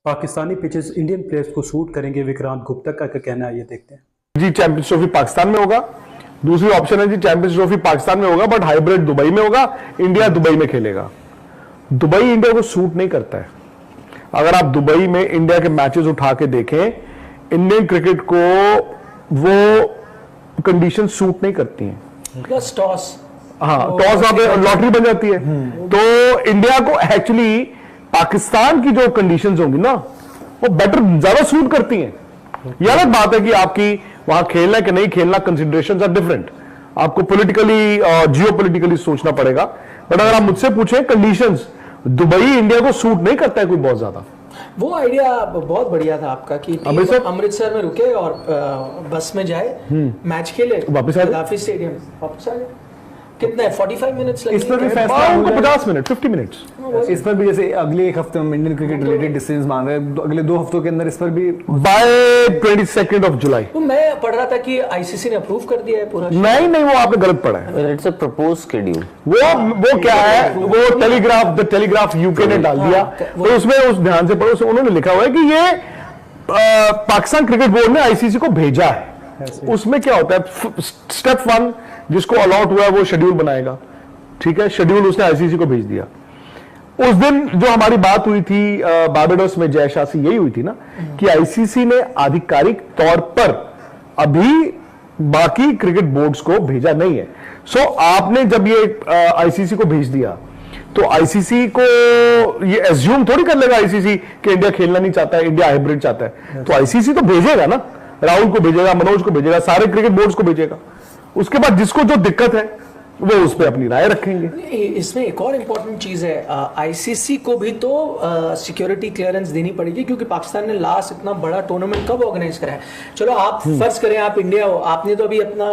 Pakistani pitches Indian players को suit करेंगे, विक्रांत गुप्ता का क्या कहना है, ये देखते हैं। जी चैंपियंस ट्रॉफी पाकिस्तान में होगा। दूसरी ऑप्शन है जी चैंपियंस ट्रॉफी पाकिस्तान में होगा बट हाइब्रिड दुबई में होगा, इंडिया दुबई में खेलेगा। दुबई इंडिया को सूट नहीं करता है। अगर आप दुबई में इंडिया के मैचेस उठा के देखें, इंडियन क्रिकेट को वो कंडीशन सूट नहीं करती हैं। प्लस टॉस, हाँ टॉस वहां पे लॉटरी बन जाती है। तो इंडिया को एक्चुअली पाकिस्तान की जो कंडीशंस होंगी ना वो बेटर ज्यादा सूट करती हैं। यह अलग बात है कि आपकी वहां खेलना कि नहीं खेलना, कंसिडरेशंस आर डिफरेंट। आपको पॉलिटिकली जियो पॉलिटिकली सोचना पड़ेगा। बट अगर आप मुझसे पूछें, कंडीशंस दुबई इंडिया को सूट नहीं करता है कोई बहुत ज्यादा। वो आइडिया बहुत बढ़िया था आपका कि अमृतसर में रुके और बस में जाए, मैच खेले, वापस आ जाए, गद्दाफी स्टेडियम वापस आ जाए। कितना है 45 मिनट्स लगेंगे? इस पर भी फैसला 50 मिनट 50 मिनट्स। इस पर भी जैसे अगले एक हफ्ते में इंडियन क्रिकेट रिलेटेड डिसीजन मांग रहे हैं, अगले 2 हफ्तों के अंदर इस पर भी बाय 22 जुलाई। तो मैं पढ़ रहा था कि आईसीसी ने अप्रूव कर दिया है पूरा। नहीं वो आपने गलत पढ़ा है। It's a propose schedule. वो क्या है, वो टेलीग्राफ यूके ने डाल दिया। तो उसमें उस ध्यान से पढ़ो, उन्होंने लिखा हुआ है कि ये पाकिस्तान क्रिकेट बोर्ड ने आईसीसी को भेजा है। उसमें क्या होता है, स्टेप 1 जिसको अलॉट हुआ है वो शेड्यूल बनाएगा। ठीक है, शेड्यूल उसने आईसीसी को भेज दिया। उस दिन जो हमारी बात हुई थी बारबाडोस में जय शाह से, यही हुई थी ना कि आईसीसी ने आधिकारिक तौर पर अभी बाकी क्रिकेट बोर्ड्स को भेजा नहीं है। सो आपने जब ये आईसीसी को भेज दिया तो आईसीसी को ये एज्यूम थोड़ी कर लेगा आईसीसी कि इंडिया खेलना नहीं चाहता है, इंडिया हाइब्रिड चाहता है। तो आईसीसी तो भेजेगा ना, राहुल को भेजेगा, मनोज को भेजेगा, सारे क्रिकेट बोर्ड्स को भेजेगा। उसके बाद जिसको जो दिक्कत है वो उस पर अपनी राय रखेंगे। इसमें एक और इम्पोर्टेंट चीज है, आईसीसी को भी तो सिक्योरिटी क्लियरेंस देनी पड़ेगी, क्योंकि पाकिस्तान ने लास्ट इतना बड़ा टूर्नामेंट कब ऑर्गेनाइज करा है। चलो आप फर्ज करें आप इंडिया हो, आपने तो अभी अपना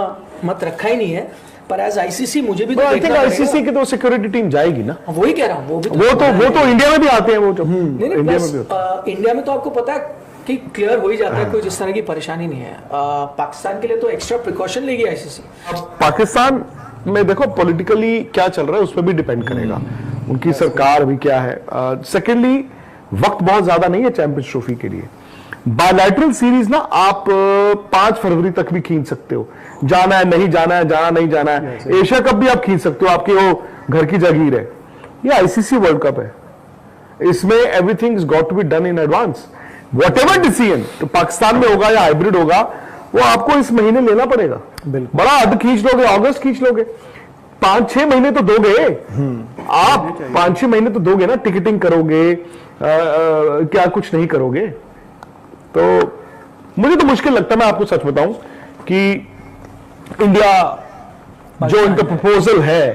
मत रखा ही नहीं है, पर एज आईसीसी मुझे भी तो देखना पड़ेगा। आईसीसी की तो सिक्योरिटी टीम जाएगी ना, वही कह रहा हूँ। वो तो इंडिया में भी आते हैं। वो जो इंडिया में तो आपको पता है कि क्लियर हो ही जाता है, कोई जिस तरह की परेशानी नहीं है। पाकिस्तान के लिए तो एक्स्ट्रा प्रिकॉशन लेगी आईसीसी। पाकिस्तान में देखो पॉलिटिकली क्या चल रहा है उस पर भी डिपेंड करेगा, उनकी सरकार भी क्या है। सेकेंडली वक्त बहुत ज्यादा नहीं है चैंपियंस ट्रॉफी के लिए। बायलैटरल सीरीज ना आप 5 फरवरी तक भी खींच सकते हो, जाना है नहीं जाना है, जाना नहीं जाना है। एशिया कप भी आप खींच सकते हो, आपकी वो घर की जागीर है। ये आईसीसी वर्ल्ड कप है, इसमें everything is got to be done in advance. Whatever decision तो पाकिस्तान में होगा या हाइब्रिड होगा वो आपको इस महीने लेना पड़ेगा। बड़ा हद खींच लोगे, अगस्त खींच लोगे, 5-6 महीने तो दोगे आप, 5-6 महीने तो दोगे ना। टिकटिंग करोगे, क्या कुछ नहीं करोगे? तो मुझे तो मुश्किल लगता है, मैं आपको सच बताऊं कि इंडिया जो इनका प्रपोजल है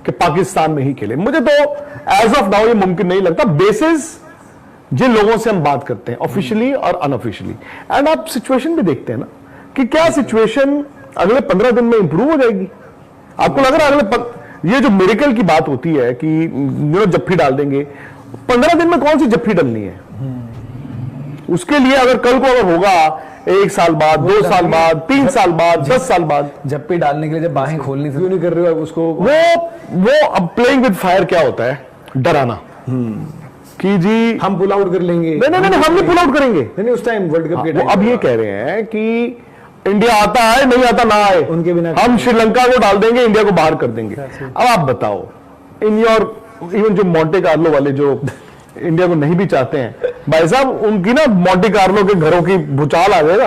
कि पाकिस्तान में ही खेले, मुझे तो एज ऑफ नाउ ये मुमकिन नहीं लगता, बेसिस जिन लोगों से हम बात करते हैं ऑफिशियली और अनऑफिशियली। एंड आप सिचुएशन भी देखते हैं ना कि क्या सिचुएशन अगले 15 दिन में इंप्रूव हो जाएगी। आपको लग रहा है ये जो मिरेकल की बात होती है कि जप्फी डाल देंगे, 15 दिन में कौन सी जप्फी डालनी है? उसके लिए अगर कल को अगर होगा 1 साल बाद, 2 साल बाद, 3 साल बाद, 10 साल बाद, जप्पी डालने के लिए जब बाहें खोलनी क्यों नहीं कर रहे हो उसको? वो अब प्लेइंग विद फायर क्या होता है, डराना कि जी हम पुल आउट कर लेंगे। नहीं, हम नहीं पुल आउट करेंगे। नहीं, उस टाइम वर्ल्ड कप के टाइम अब ये कह रहे हैं कि इंडिया आता है नहीं आता ना आए, उनके बिना हम श्रीलंका को डाल देंगे, इंडिया को बाहर कर देंगे। अब आप बताओ, इन योर इवन जो मोंटे कार्लो वाले जो इंडिया को नहीं भी चाहते हैं, भाई साहब उनकी ना मोंटे कार्लो के घरों की भूचाल आ जाएगा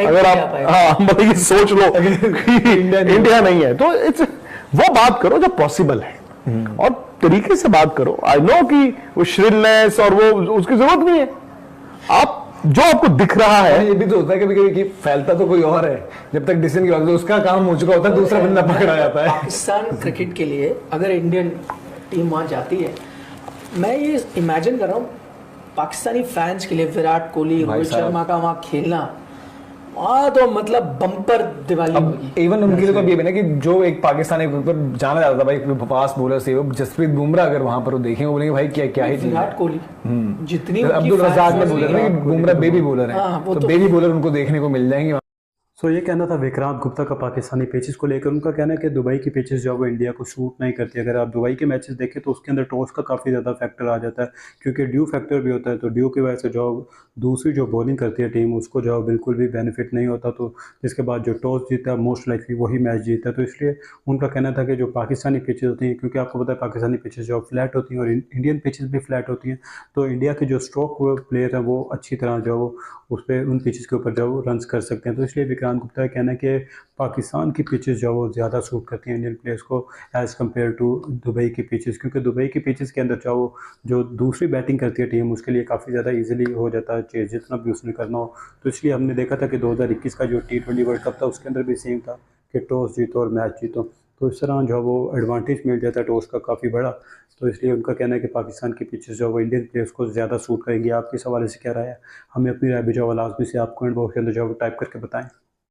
अगर आप मतलब ये सोच लो कि इंडिया नहीं है। तो इट्स वो बात करो जो पॉसिबल है और तरीके से बात करो। आई नो कि वो श्रिलनेस और वो उसकी जरूरत नहीं है। आप जो आपको दिख रहा है, ये भी तो होता है कभी कभी कि फैलता तो कोई और है, जब तक डिसीजन की बात तो उसका काम हो चुका होता है, दूसरा बंदा पकड़ा जाता है। पाकिस्तान क्रिकेट के लिए अगर इंडियन टीम वहां जाती है, मैं ये इमेजिन कर रहा हूँ पाकिस्तानी फैंस के लिए विराट कोहली, रोहित शर्मा का वहां खेलना, तो मतलब बम्पर दिवाली होगी। इवन उनके लिए तो ये बना कि जो एक पाकिस्तानी पर जाना जाता था भाई फास्ट बॉलर से, जसप्रीत बुमराह अगर वहां पर वो देखेंगे बोलेंगे भाई क्या ही विराट कोहली जितनी अब्दुल रज़ाक ने बोला ना कि बुमराह बेबी बॉलर है, तो बेबी बॉलर उनको देखने को मिल जाएंगे। सो ये कहना था विक्रांत गुप्ता का पाकिस्तानी पिचेस को लेकर। उनका कहना है कि दुबई की पिचेस जो है वो इंडिया को सूट नहीं करती। अगर आप दुबई के मैचेस देखें तो उसके अंदर टॉस का काफ़ी ज़्यादा फैक्टर आ जाता है, क्योंकि ड्यू फैक्टर भी होता है। तो ड्यू की वजह से जो दूसरी जो बॉलिंग करती है टीम उसको जो बिल्कुल भी बेनिफिट नहीं होता। तो जिसके बाद जो टॉस जीता है मोस्ट लाइकली वही मैच जीता है। तो इसलिए उनका कहना था कि जो पाकिस्तानी पिचेस होती हैं, क्योंकि आपको पता है पाकिस्तानी पिचेस जो फ्लैट होती हैं और इंडियन पिचेस भी फ्लैट होती हैं, तो इंडिया के जो स्ट्रोक प्लेयर हैं वो अच्छी तरह जो उस पर उन पिचेस के ऊपर जो रन कर सकते हैं। तो इसलिए विक्रांत गुप्ता का कहना है कि पाकिस्तान की पिचेस जो वो ज़्यादा सूट करती हैं इंडियन प्लेयर्स को एज़ कम्पेयर टू दुबई की पिचेस, क्योंकि दुबई की पिचेस के अंदर जो दूसरी बैटिंग करती है टीम उसके लिए काफ़ी ज़्यादा इजीली हो जाता है चेज जितना भी उसने करना हो। तो इसलिए हमने देखा था कि 2021 का जो T20 वर्ल्ड कप था उसके अंदर भी सेम था कि टॉस जीतो और मैच जीतो। तो इस तरह जो वो एडवांटेज मिल जाता है टॉस का काफ़ी बड़ा। तो इसलिए उनका कहना है कि पाकिस्तान की पिचेस जो वो इंडियन प्लेयर्स को ज़्यादा सूट करेंगी। आपके इस हवाले से क्या राय है? हमें अपनी राय भी जो लाजमी से आप कमेंट बॉक्स के अंदर जो टाइप करके बताएं।